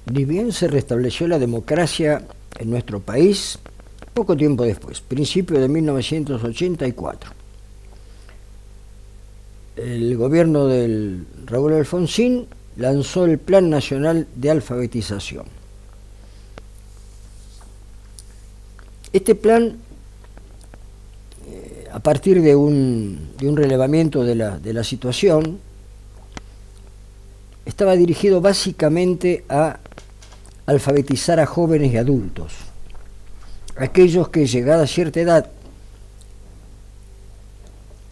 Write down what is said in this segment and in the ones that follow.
Ni bien se restableció la democracia en nuestro país, poco tiempo después, principio de 1984. El gobierno del Raúl Alfonsín lanzó el Plan Nacional de Alfabetización. Este plan, a partir de un relevamiento de la situación, estaba dirigido básicamente a alfabetizar a jóvenes y adultos, aquellos que llegada a cierta edad,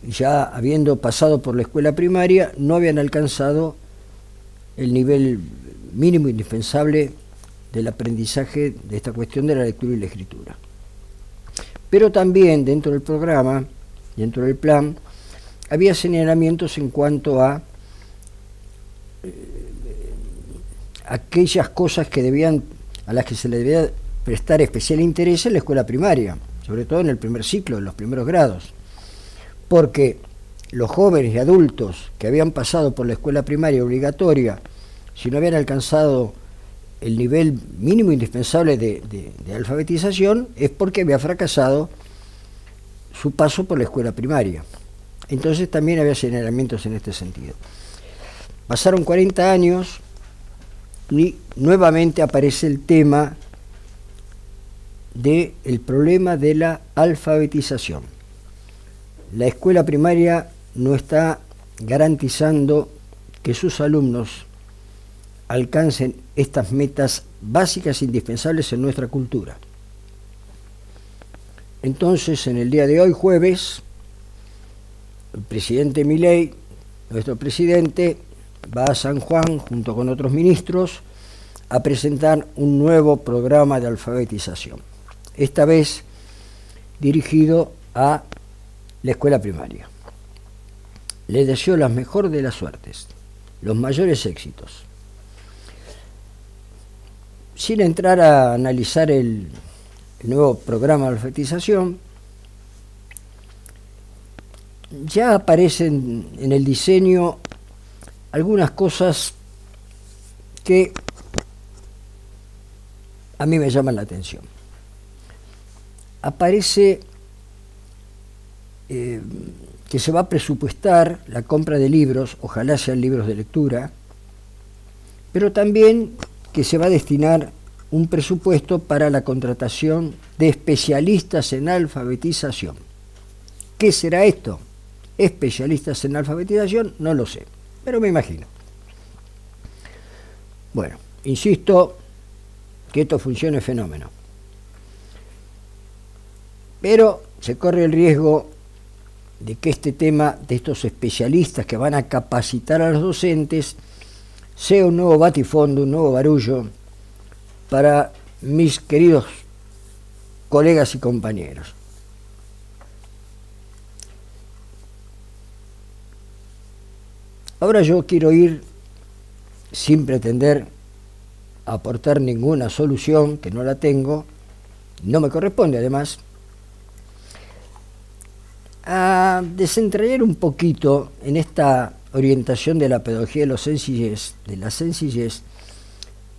ya habiendo pasado por la escuela primaria, no habían alcanzado el nivel mínimo indispensable del aprendizaje de esta cuestión de la lectura y la escritura. Pero también dentro del programa, dentro del plan, había señalamientos en cuanto a aquellas cosas a las que se le debía prestar especial interés en la escuela primaria, sobre todo en el primer ciclo, en los primeros grados, porque los jóvenes y adultos que habían pasado por la escuela primaria obligatoria, si no habían alcanzado el nivel mínimo indispensable de alfabetización, es porque había fracasado su paso por la escuela primaria. Entonces también había señalamientos en este sentido. Pasaron 40 años y nuevamente aparece el tema del problema de la alfabetización. La escuela primaria no está garantizando que sus alumnos alcancen estas metas básicas e indispensables en nuestra cultura. Entonces, en el día de hoy, jueves, el presidente Milei, nuestro presidente, va a San Juan, junto con otros ministros, a presentar un nuevo programa de alfabetización, esta vez dirigido a la escuela primaria. Les deseo la mejor de las suertes, los mayores éxitos. Sin entrar a analizar el nuevo programa de alfabetización, ya aparecen en el diseño algunas cosas que a mí me llaman la atención. Aparece que se va a presupuestar la compra de libros, ojalá sean libros de lectura, pero también que se va a destinar un presupuesto para la contratación de especialistas en alfabetización. ¿Qué será esto? Especialistas en alfabetización, no lo sé, pero me imagino. Bueno, insisto que esto funcione fenómeno. Pero se corre el riesgo de que este tema de estos especialistas que van a capacitar a los docentes sea un nuevo batifondo, un nuevo barullo para mis queridos colegas y compañeros. Ahora yo quiero ir, sin pretender aportar ninguna solución, que no la tengo, no me corresponde además, a desentrañar un poquito en esta orientación de la pedagogía de la sencillez,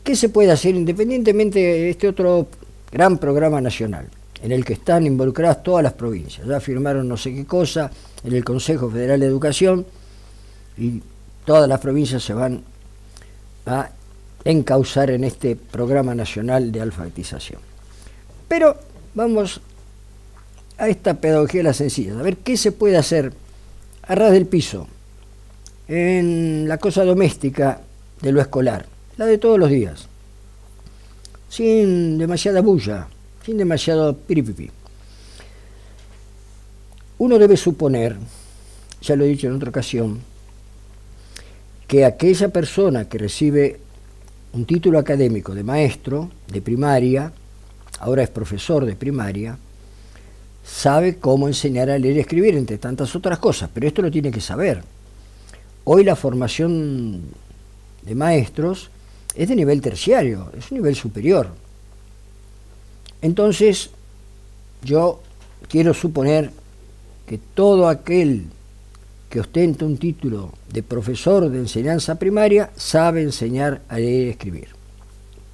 ¿qué se puede hacer independientemente de este otro gran programa nacional, en el que están involucradas todas las provincias? Ya firmaron no sé qué cosa en el Consejo Federal de Educación y todas las provincias se van a encauzar en este programa nacional de alfabetización. Pero vamos a esta pedagogía de la sencillez, a ver qué se puede hacer a ras del piso, en la cosa doméstica de lo escolar, la de todos los días, sin demasiada bulla, sin demasiado piripipi. Uno debe suponer, ya lo he dicho en otra ocasión, que aquella persona que recibe un título académico de maestro de primaria, ahora es profesor de primaria, sabe cómo enseñar a leer y escribir, entre tantas otras cosas, pero esto lo tiene que saber. Hoy la formación de maestros es de nivel terciario, es un nivel superior. Entonces, yo quiero suponer que todo aquel que ostenta un título de profesor de enseñanza primaria sabe enseñar a leer y escribir.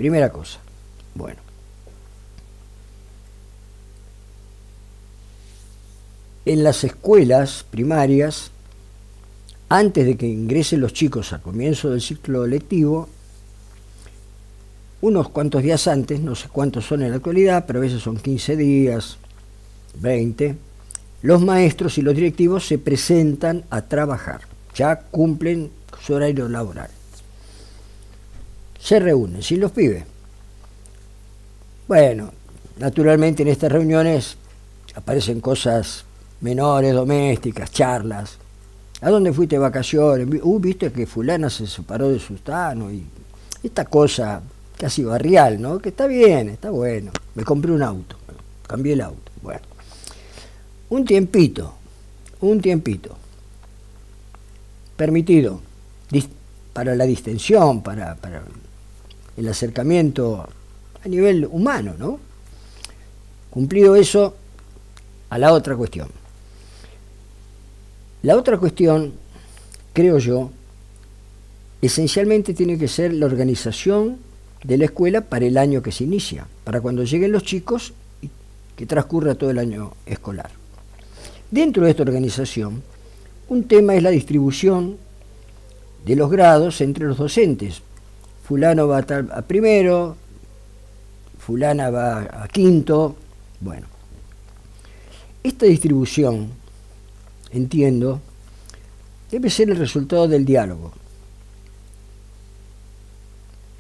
Primera cosa. Bueno. En las escuelas primarias, antes de que ingresen los chicos al comienzo del ciclo lectivo, unos cuantos días antes, no sé cuántos son en la actualidad, pero a veces son 15 días, 20, los maestros y los directivos se presentan a trabajar, ya cumplen su horario laboral. Se reúnen sin los pibes. Bueno, naturalmente en estas reuniones aparecen cosas menores, domésticas, charlas. ¿A dónde fuiste de vacaciones? Viste que fulana se separó de Sustano, y esta cosa casi barrial, ¿no? Que está bien, está bueno. Me compré un auto, cambié el auto. Bueno, un tiempito, permitido, para la distensión, para el acercamiento a nivel humano, ¿no? Cumplido eso, a la otra cuestión. La otra cuestión, creo yo, esencialmente tiene que ser la organización de la escuela para el año que se inicia, para cuando lleguen los chicos y que transcurra todo el año escolar. Dentro de esta organización, un tema es la distribución de los grados entre los docentes. Fulano va a primero, fulana va a quinto. Bueno, esta distribución, entiendo, debe ser el resultado del diálogo.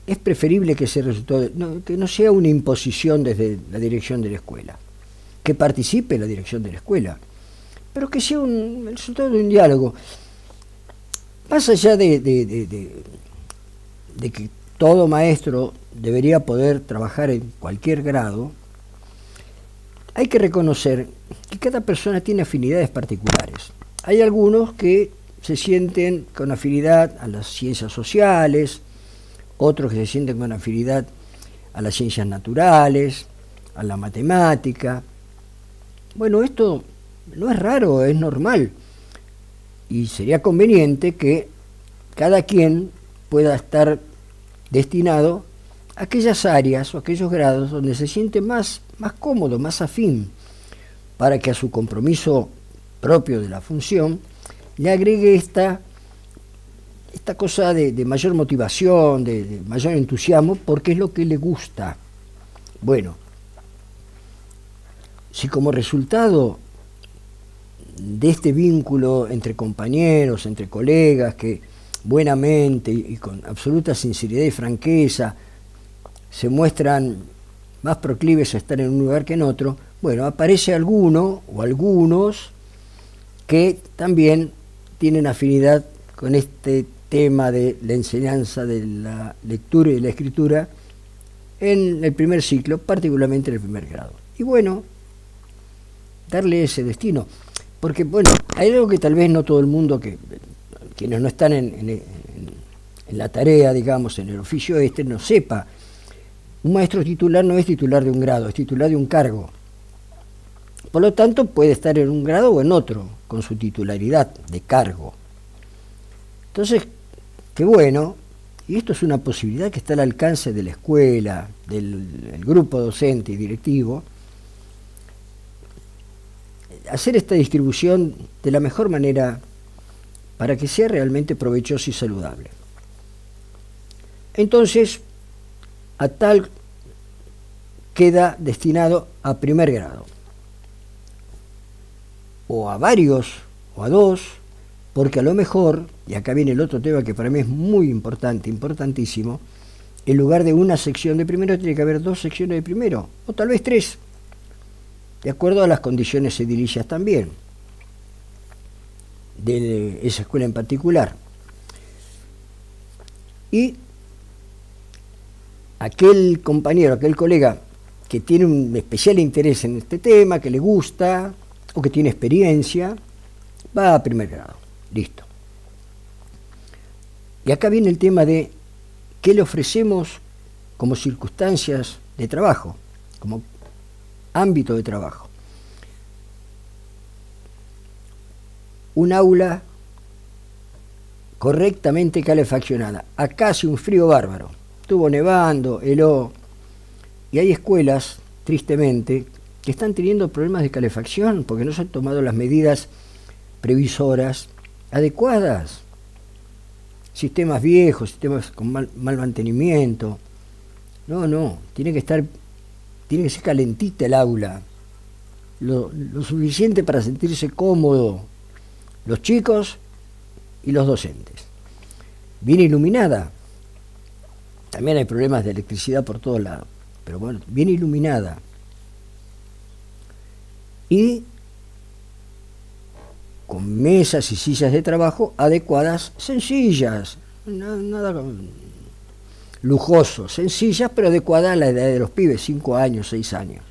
Es preferible que ese resultado, que no sea una imposición desde la dirección de la escuela, que participe la dirección de la escuela, pero que sea el resultado de un diálogo. Más allá de que todo maestro debería poder trabajar en cualquier grado, hay que reconocer que cada persona tiene afinidades particulares. Hay algunos que se sienten con afinidad a las ciencias sociales, otros que se sienten con afinidad a las ciencias naturales, a la matemática. Bueno, esto no es raro, es normal. Y sería conveniente que cada quien pueda estar destinado a aquellas áreas o aquellos grados donde se siente más cómodo, más afín, para que a su compromiso propio de la función le agregue esta cosa de mayor motivación, de mayor entusiasmo, porque es lo que le gusta. Bueno, si como resultado de este vínculo entre compañeros, entre colegas, que buenamente y con absoluta sinceridad y franqueza se muestran más proclives a estar en un lugar que en otro, bueno, aparece alguno o algunos que también tienen afinidad con este tema de la enseñanza de la lectura y de la escritura en el primer ciclo, particularmente en el primer grado. Y bueno, darle ese destino. Porque, bueno, hay algo que tal vez no todo el mundo, quienes no están en la tarea, digamos, en el oficio no sepa. Un maestro titular no es titular de un grado, es titular de un cargo. Por lo tanto, puede estar en un grado o en otro, con su titularidad de cargo. Entonces, qué bueno, y esto es una posibilidad que está al alcance de la escuela, del grupo docente y directivo, hacer esta distribución de la mejor manera para que sea realmente provechoso y saludable. Entonces, a tal queda destinado a primer grado, o a varios, o a dos, porque a lo mejor, y acá viene el otro tema que para mí es muy importante, importantísimo, en lugar de una sección de primero tiene que haber dos secciones de primero, o tal vez tres, de acuerdo a las condiciones edilicias también, de esa escuela en particular. Y aquel compañero, aquel colega que tiene un especial interés en este tema, que le gusta, o que tiene experiencia, va a primer grado. Listo. Y acá viene el tema de qué le ofrecemos como circunstancias de trabajo, como ámbito de trabajo. Un aula correctamente calefaccionada. Acá hace un frío bárbaro. estuvo nevando, heló, y hay escuelas, tristemente, que están teniendo problemas de calefacción porque no se han tomado las medidas previsoras adecuadas. Sistemas viejos, sistemas con mal mantenimiento. No, tiene que ser calentita el aula, lo suficiente para sentirse cómodo los chicos y los docentes. Bien iluminada. También hay problemas de electricidad por todos lados, pero bueno, bien iluminada. Y con mesas y sillas de trabajo adecuadas, sencillas, nada lujoso, sencillas pero adecuadas a la edad de los pibes, 5 años, 6 años.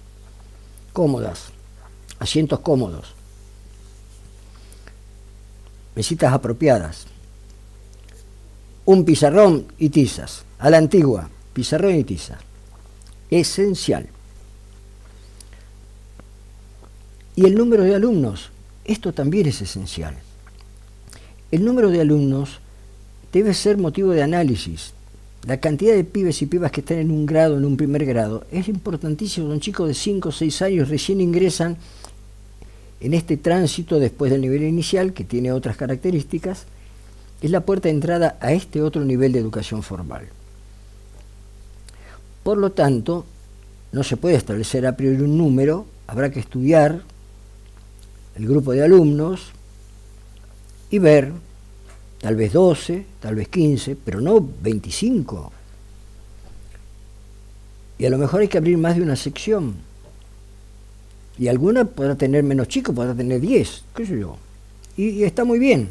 Cómodas, asientos cómodos, mesitas apropiadas, un pizarrón y tizas, a la antigua, pizarrón y tiza, esencial. Y el número de alumnos, esto también es esencial. El número de alumnos debe ser motivo de análisis. La cantidad de pibes y pibas que están en un grado, en un primer grado, es importantísimo. Son chicos de 5 o 6 años, recién ingresan en este tránsito después del nivel inicial, que tiene otras características, es la puerta de entrada a este otro nivel de educación formal. Por lo tanto, no se puede establecer a priori un número, habrá que estudiar el grupo de alumnos y ver, tal vez 12, tal vez 15, pero no 25. Y a lo mejor hay que abrir más de una sección. Y alguna podrá tener menos chicos, podrá tener 10, qué sé yo. Y está muy bien,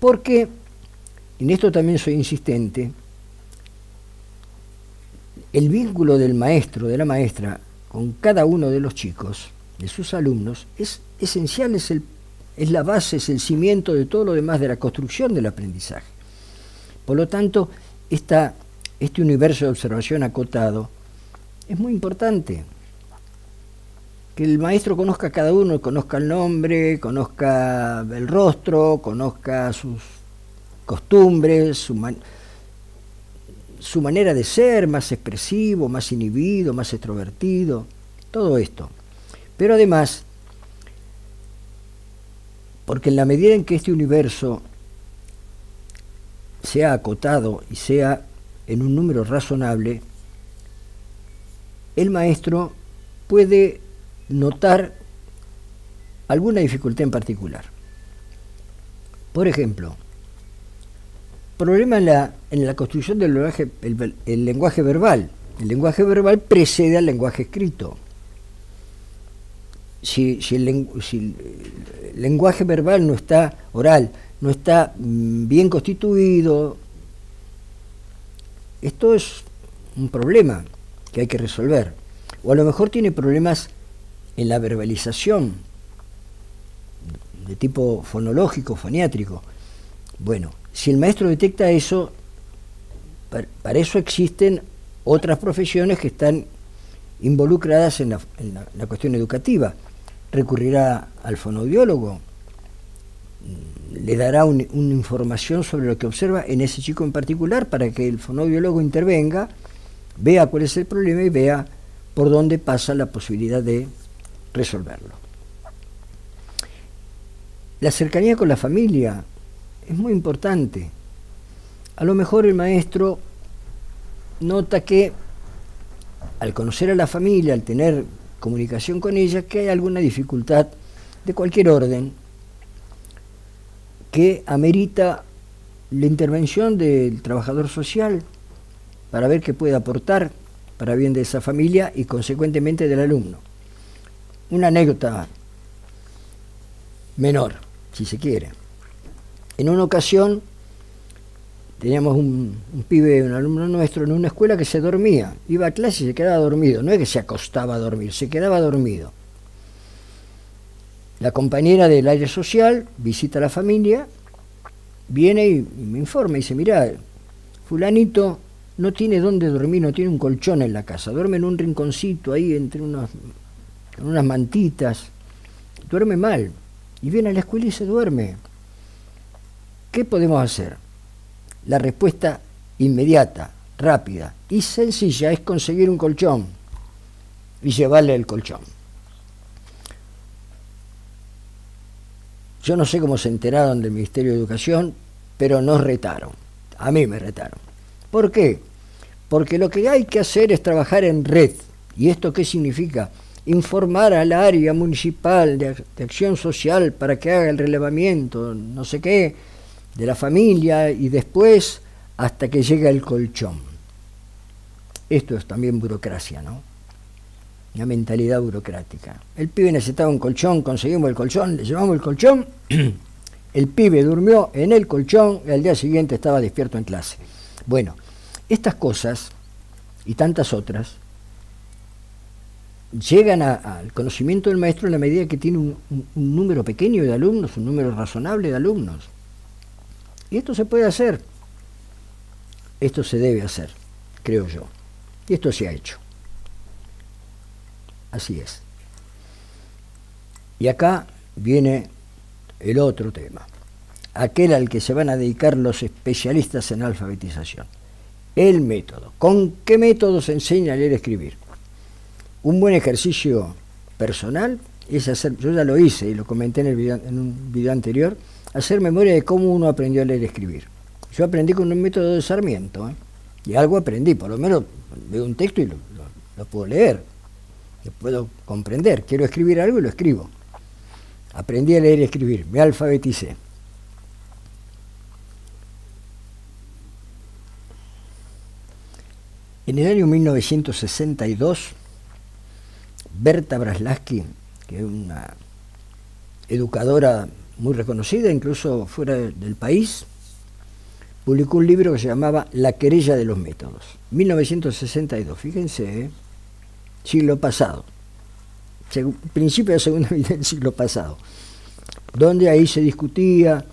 porque, en esto también soy insistente, el vínculo del maestro, de la maestra, con cada uno de los chicos, de sus alumnos, es esencial, es la base, es el cimiento de todo lo demás, de la construcción del aprendizaje. Por lo tanto, este universo de observación acotado es muy importante. Que el maestro conozca a cada uno, conozca el nombre, conozca el rostro, conozca sus costumbres, su manera de ser, más expresivo, más inhibido, más extrovertido, todo esto. Pero además, porque en la medida en que este universo sea acotado y sea en un número razonable, el maestro puede notar alguna dificultad en particular. Por ejemplo, problema en la construcción del lenguaje, el lenguaje verbal. El lenguaje verbal precede al lenguaje escrito. Si el lenguaje verbal no está oral, no está bien constituido, esto es un problema que hay que resolver. O a lo mejor tiene problemas en la verbalización, de tipo fonológico, foniátrico. Bueno, si el maestro detecta eso, para eso existen otras profesiones que están involucradas en la cuestión educativa. Recurrirá al fonoaudiólogo, le dará una información sobre lo que observa en ese chico en particular para que el fonoaudiólogo intervenga, vea cuál es el problema y vea por dónde pasa la posibilidad de resolverlo. La cercanía con la familia es muy importante. A lo mejor el maestro nota que al conocer a la familia, al tener comunicación con ella, que hay alguna dificultad de cualquier orden que amerita la intervención del trabajador social para ver qué puede aportar para bien de esa familia y consecuentemente del alumno. Una anécdota menor, si se quiere. En una ocasión teníamos un pibe, un alumno nuestro, en una escuela que se dormía. Iba a clase y se quedaba dormido. No es que se acostaba a dormir, se quedaba dormido. La compañera del área social visita a la familia, viene y me informa y dice, mirá, fulanito no tiene dónde dormir, no tiene un colchón en la casa, duerme en un rinconcito ahí entre unas mantitas, duerme mal. Y viene a la escuela y se duerme. ¿Qué podemos hacer? La respuesta inmediata, rápida y sencilla es conseguir un colchón y llevarle el colchón. Yo no sé cómo se enteraron del Ministerio de Educación, pero nos retaron. A mí me retaron. ¿Por qué? Porque lo que hay que hacer es trabajar en red. ¿Y esto qué significa? Informar al área municipal de acción social para que haga el relevamiento, no sé qué, de la familia y después hasta que llegue el colchón. Esto es también burocracia, ¿no? Una mentalidad burocrática. El pibe necesitaba un colchón, conseguimos el colchón, le llevamos el colchón, el pibe durmió en el colchón y al día siguiente estaba despierto en clase. Bueno, estas cosas y tantas otras llegan al conocimiento del maestro en la medida que tiene un número pequeño de alumnos, un número razonable de alumnos. Y esto se puede hacer, esto se debe hacer, creo yo. Y esto se ha hecho. Así es. Y acá viene el otro tema, aquel al que se van a dedicar los especialistas en alfabetización. El método. ¿Con qué método se enseña a leer y escribir? Un buen ejercicio personal es hacer, yo ya lo hice y lo comenté en un video anterior, hacer memoria de cómo uno aprendió a leer y escribir. Yo aprendí con un método de Sarmiento, y algo aprendí, por lo menos veo un texto y lo puedo leer, lo puedo comprender, quiero escribir algo y lo escribo. Aprendí a leer y escribir, me alfabeticé. En el año 1962, Berta Braslavsky, que es una educadora muy reconocida, incluso fuera del país, publicó un libro que se llamaba La querella de los métodos. 1962, fíjense, siglo pasado, principio de la segunda mitad del siglo pasado, donde ahí se discutía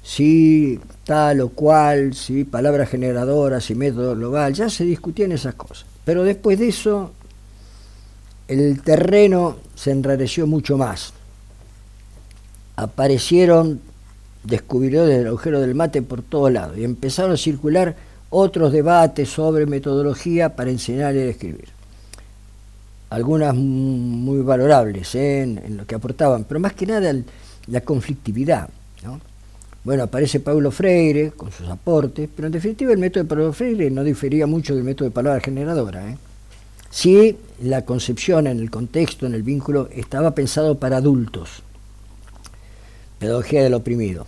si tal o cual, si palabras generadoras, si método global, ya se discutían esas cosas. Pero después de eso, el terreno se enrareció mucho más. Aparecieron descubridores del agujero del mate por todos lados y empezaron a circular otros debates sobre metodología para enseñar a leer y escribir. Algunas muy valorables en lo que aportaban, pero más que nada la conflictividad, ¿no? Bueno, aparece Paulo Freire con sus aportes, pero en definitiva el método de Paulo Freire no difería mucho del método de palabra generadora. Sí, la concepción en el contexto, en el vínculo, estaba pensado para adultos. Pedagogía del oprimido.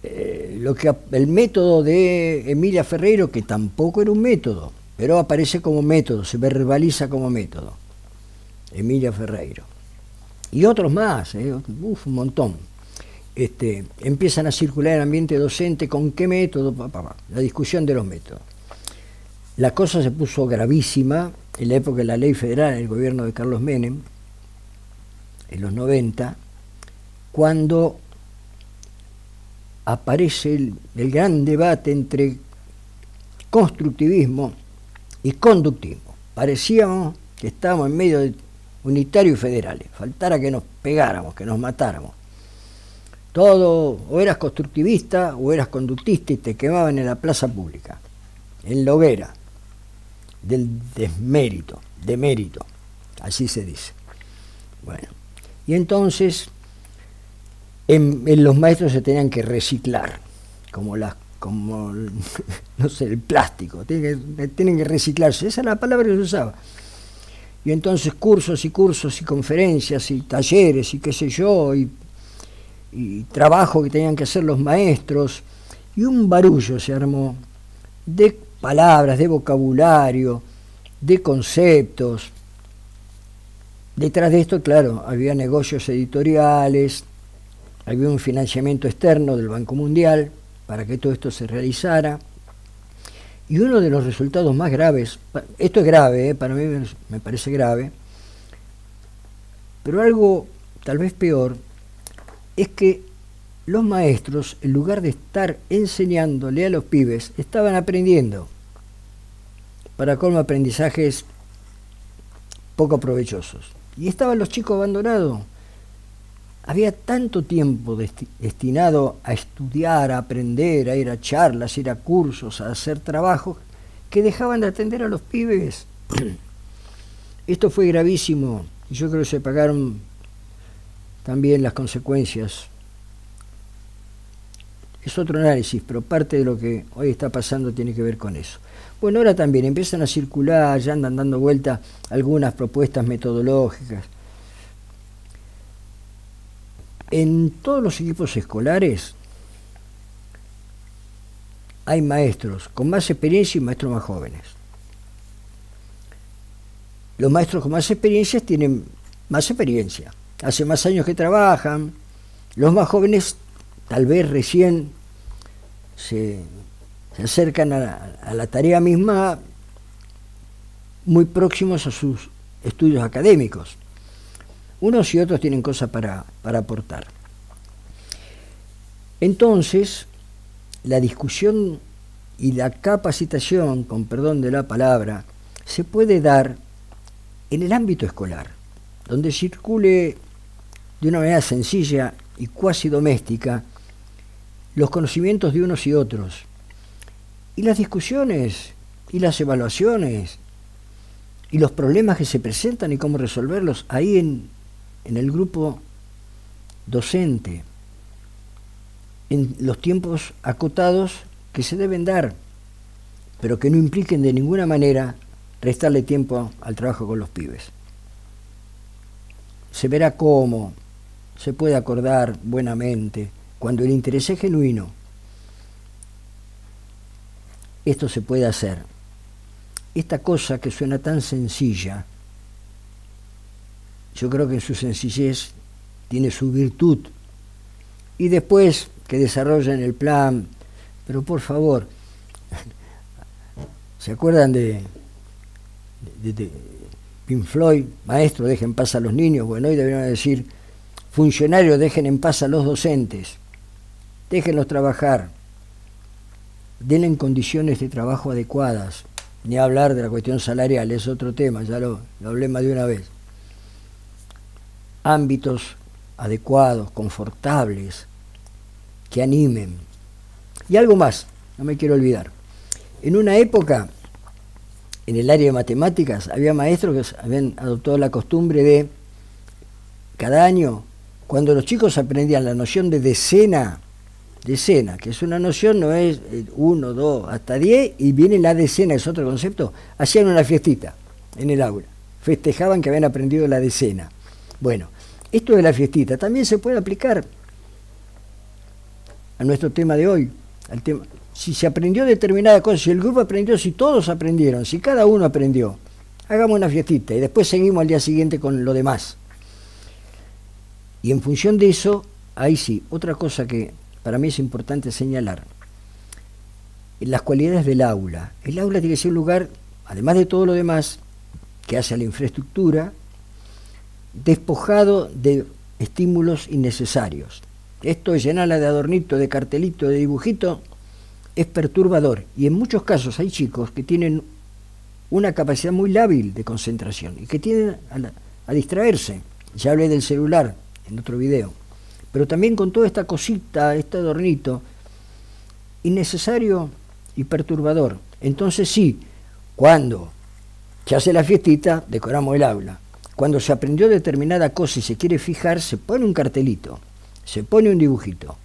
El método de Emilia Ferreiro, que tampoco era un método, pero aparece como método, se verbaliza como método. Emilia Ferreiro. Y otros más, un montón. Empiezan a circular en el ambiente docente con qué método, la discusión de los métodos. La cosa se puso gravísima en la época de la ley federal, en el gobierno de Carlos Menem, en los 90, cuando aparece el gran debate entre constructivismo y conductismo. Parecíamos que estábamos en medio de unitarios y federales, faltara que nos pegáramos, que nos matáramos. Todo, o eras constructivista o eras conductista y te quemaban en la plaza pública, en la hoguera del desmérito, demérito, así se dice. Bueno, y entonces en los maestros se tenían que reciclar, como no sé, el plástico, tienen que reciclarse, esa era la palabra que se usaba. Y entonces cursos y conferencias y talleres y qué sé yo, y trabajo que tenían que hacer los maestros, y un barullo se armó de palabras, de vocabulario, de conceptos. Detrás de esto, claro, había negocios editoriales, había un financiamiento externo del Banco Mundial para que todo esto se realizara. Y uno de los resultados más graves, esto es grave, para mí me parece grave, pero algo tal vez peor, es que los maestros, en lugar de estar enseñándole a los pibes, estaban aprendiendo, para colmo aprendizajes poco provechosos. Y estaban los chicos abandonados, había tanto tiempo destinado a estudiar, a aprender, a ir a charlas, a ir a cursos, a hacer trabajos, que dejaban de atender a los pibes. Esto fue gravísimo y yo creo que se pagaron también las consecuencias. Es otro análisis, pero parte de lo que hoy está pasando tiene que ver con eso. Bueno, ahora también empiezan a circular, ya andan dando vuelta algunas propuestas metodológicas. En todos los equipos escolares hay maestros con más experiencia y maestros más jóvenes. Los maestros con más experiencia tienen más experiencia, hace más años que trabajan. Los más jóvenes tal vez recién se acercan a la tarea misma, muy próximos a sus estudios académicos. Unos y otros tienen cosas para aportar. Entonces, la discusión y la capacitación, con perdón de la palabra, se puede dar en el ámbito escolar, donde circule de una manera sencilla y cuasi doméstica los conocimientos de unos y otros, y las discusiones y las evaluaciones y los problemas que se presentan y cómo resolverlos ahí en el grupo docente, en los tiempos acotados que se deben dar, pero que no impliquen de ninguna manera restarle tiempo al trabajo con los pibes. Se verá cómo se puede acordar buenamente, cuando el interés es genuino, esto se puede hacer. Esta cosa que suena tan sencilla, yo creo que en su sencillez tiene su virtud. Y después que desarrollen el plan, pero por favor, ¿se acuerdan de Pink Floyd? Maestro, dejen en paz a los niños. Bueno, hoy deberían decir, funcionarios, dejen en paz a los docentes, déjenlos trabajar, denle en condiciones de trabajo adecuadas. Ni hablar de la cuestión salarial, es otro tema, ya lo hablé más de una vez. Ámbitos adecuados, confortables, que animen. Y algo más, no me quiero olvidar. En una época, en el área de matemáticas, había maestros que habían adoptado la costumbre de, cada año, cuando los chicos aprendían la noción de decena, que es una noción, no es 1, 2, hasta 10, y viene la decena, es otro concepto, hacían una fiestita en el aula, festejaban que habían aprendido la decena. Bueno, esto de la fiestita también se puede aplicar a nuestro tema de hoy, al tema, si se aprendió determinada cosa, si el grupo aprendió, si todos aprendieron, si cada uno aprendió, hagamos una fiestita y después seguimos al día siguiente con lo demás. Y en función de eso, ahí sí, otra cosa que para mí es importante señalar, las cualidades del aula. El aula tiene que ser un lugar, además de todo lo demás, que hace a la infraestructura, despojado de estímulos innecesarios. Esto de llenarla de adornito, de cartelito, de dibujito, es perturbador. Y en muchos casos hay chicos que tienen una capacidad muy lábil de concentración y que tienden a distraerse. Ya hablé del celular en otro video. Pero también con toda esta cosita, este adornito, innecesario y perturbador. Entonces sí, cuando se hace la fiestita, decoramos el aula. Cuando se aprendió determinada cosa y se quiere fijar, se pone un cartelito, se pone un dibujito.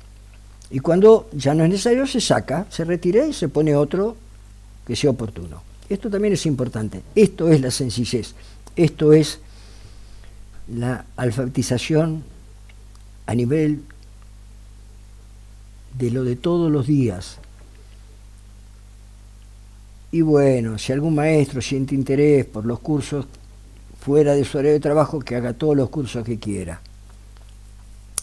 Y cuando ya no es necesario, se saca, se retira y se pone otro que sea oportuno. Esto también es importante. Esto es la sencillez. Esto es la alfabetización a nivel de lo de todos los días. Y bueno, si algún maestro siente interés por los cursos fuera de su horario de trabajo, que haga todos los cursos que quiera,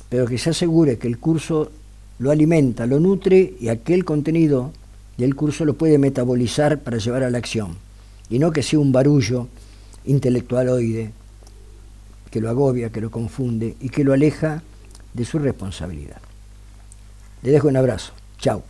pero que se asegure que el curso lo alimenta, lo nutre, y aquel contenido del curso lo puede metabolizar para llevar a la acción, y no que sea un barullo intelectualoide que lo agobia, que lo confunde y que lo aleja de su responsabilidad. Le dejo un abrazo. Chao.